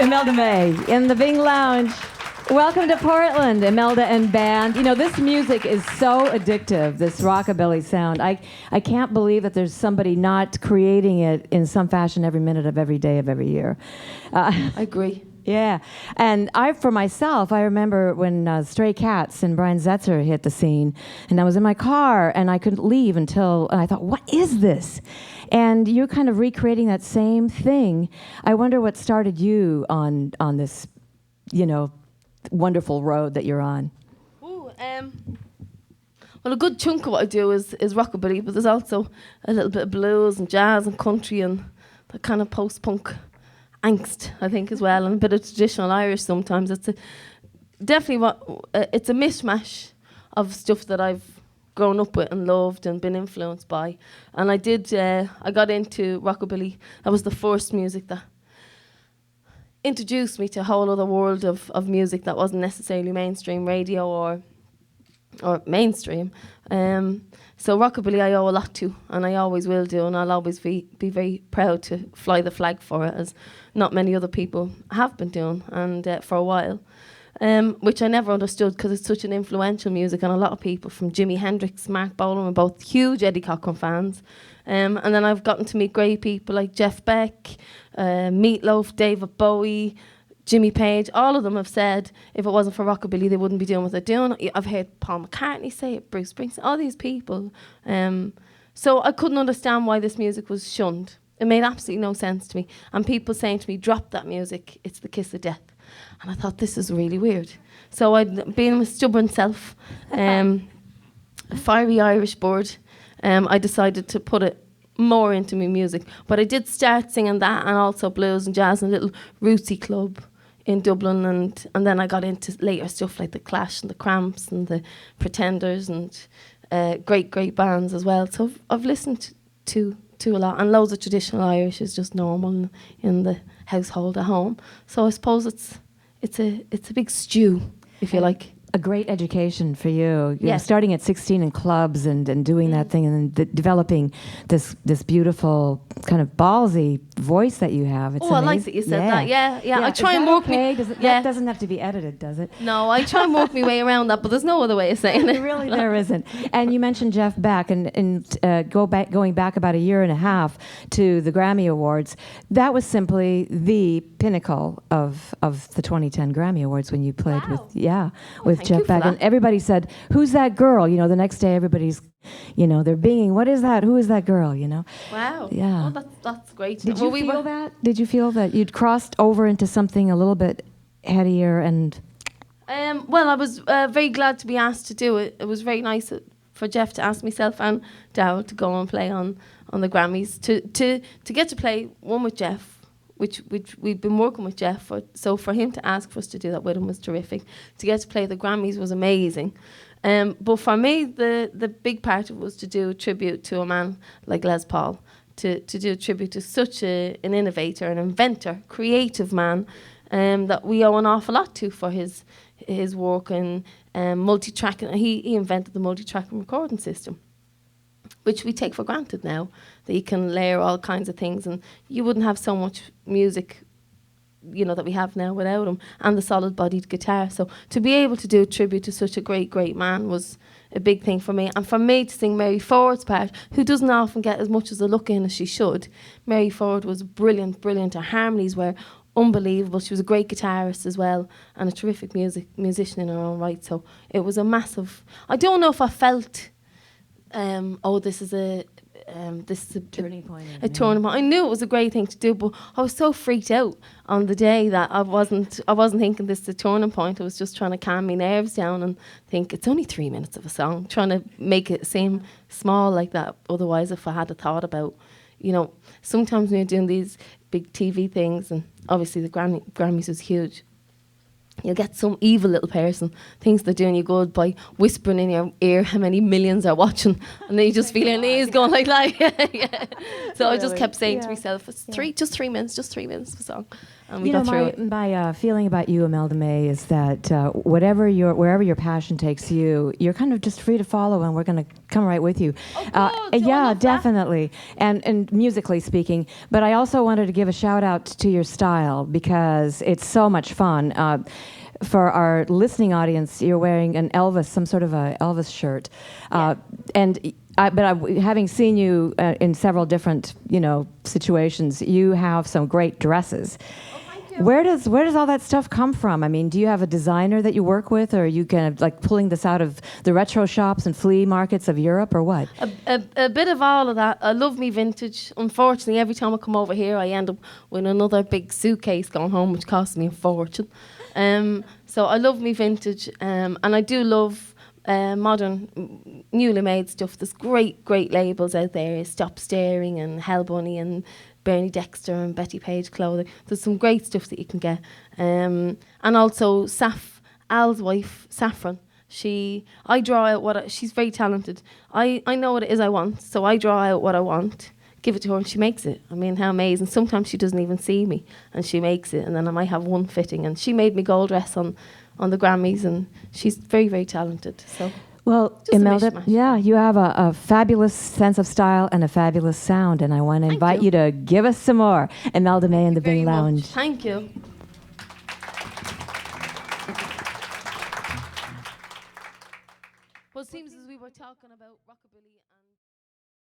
Imelda May in the Bing Lounge. Welcome to Portland, Imelda and band. You know, this music is so addictive, this rockabilly sound. I can't believe that there's somebody not creating it in some fashion every minute of every day of every year. I agree. Yeah. And for myself, I remember when Stray Cats and Brian Setzer hit the scene, and I was in my car, and I couldn't leave and I thought, what is this? And you're kind of recreating that same thing. I wonder what started you on this, wonderful road that you're on. Ooh, well, a good chunk of what I do is rockabilly, but there's also a little bit of blues and jazz and country and that kind of post-punk angst, I think, as well, and a bit of traditional Irish sometimes. It's definitely it's a mishmash of stuff that I've grown up with and loved and been influenced by. And I got into rockabilly. That was the first music that introduced me to a whole other world of music that wasn't necessarily mainstream radio or mainstream. So rockabilly I owe a lot to, and I always will do, and I'll always be very proud to fly the flag for it, as not many other people have been doing, and for a while. Which I never understood, because it's such an influential music, and a lot of people from Jimi Hendrix, Mark Bolan were both huge Eddie Cochran fans. And then I've gotten to meet great people like Jeff Beck, Meatloaf, David Bowie, Jimmy Page. All of them have said if it wasn't for rockabilly, they wouldn't be doing what they're doing. I've heard Paul McCartney say it, Bruce Springsteen, all these people. So I couldn't understand why this music was shunned. It made absolutely no sense to me. And people saying to me, drop that music, it's the kiss of death. And I thought, this is really weird. So I'd been a stubborn self, a fiery Irish bird. I decided to put it more into my music. But I did start singing that, and also blues and jazz, and a little rootsy club in Dublin. And then I got into later stuff like the Clash and the Cramps and the Pretenders, and great bands as well. So I've listened to a lot, and loads of traditional Irish is just normal in the household at home. So I suppose it's a big stew, if you like. A great education for you. Yes. Starting at 16 in clubs and doing that thing, and then developing this beautiful kind of ballsy voice that you have. It's I amazing. like that you said that. Yeah. I try Is and that work okay? me. That doesn't have to be edited, does it? No, I try and work my way around that, but there's no other way of saying it. Really, there isn't. And you mentioned Jeff Beck, and going back about a year and a half to the Grammy Awards. That was simply the pinnacle of the 2010 Grammy Awards when you played with Jeff Beck. And everybody said, "Who's that girl?" The next day everybody's, they're binging. What is that? Who is that girl? Wow. Yeah. Oh, that's great. Did you feel that? Did you feel that you'd crossed over into something a little bit headier and? Well, I was very glad to be asked to do it. It was very nice for Jeff to ask myself and Darryl to go and play on the Grammys. To get to play one with Jeff, which we've been working with Jeff for. So for him to ask for us to do that with him was terrific. To get to play the Grammys was amazing. But for me, the big part of it was to do a tribute to a man like Les Paul, to do a tribute to such an innovator, an inventor, creative man, that we owe an awful lot to for his work and multi-tracking. He invented the multi-tracking recording system, which we take for granted now, that you can layer all kinds of things, and you wouldn't have so much music, that we have now without him, and the solid-bodied guitar. So to be able to do a tribute to such a great man was a big thing for me. And for me to sing Mary Ford's part, who doesn't often get as much as a look in as she should, Mary Ford was brilliant. Her harmonies were unbelievable. She was a great guitarist as well, and a terrific musician in her own right. So it was a massive... I don't know if I felt... this is a turning point. A turning point. I knew it was a great thing to do, but I was so freaked out on the day that I wasn't thinking this is a turning point. I was just trying to calm my nerves down and think it's only 3 minutes of a song, trying to make it seem small like that. Otherwise, if I had a thought about, sometimes when you're doing these big TV things, and obviously the Grammys was huge, you'll get some evil little person thinks they're doing you good by whispering in your ear how many millions are watching, and then you just feel your knees going like that. Yeah. So I just kept saying to myself, it's just 3 minutes of a song, and we got through it. My feeling about you, Imelda May, is that wherever your passion takes you, you're kind of just free to follow, and we're going to come right with you. Yeah, definitely, and musically speaking. But I also wanted to give a shout out to your style because it's so much fun. For our listening audience, you're wearing an Elvis, some sort of a Elvis shirt, having seen you in several different, situations, you have some great dresses. Where does all that stuff come from? I mean, do you have a designer that you work with, or are you kind of like pulling this out of the retro shops and flea markets of Europe, or what? A bit of all of that. I love me vintage. Unfortunately, every time I come over here, I end up with another big suitcase going home, which costs me a fortune. So I love me vintage, and I do love modern, newly made stuff. There's great labels out there. Stop Staring and Hell Bunny and Bernie Dexter and Betty Page clothing. There's some great stuff that you can get. And also Al's wife, Saffron. I draw out she's very talented. I know what it is I want, so I draw out what I want, give it to her, and she makes it. I mean, how amazing. Sometimes she doesn't even see me, and she makes it, and then I might have one fitting. And she made me gold dress on the Grammys, and she's very, very talented. So. Well, Imelda, you have a fabulous sense of style and a fabulous sound, and I want to invite you to give us some more. Imelda May in the Bing Lounge. Thank you. Well, it seems as we were talking about rockabilly and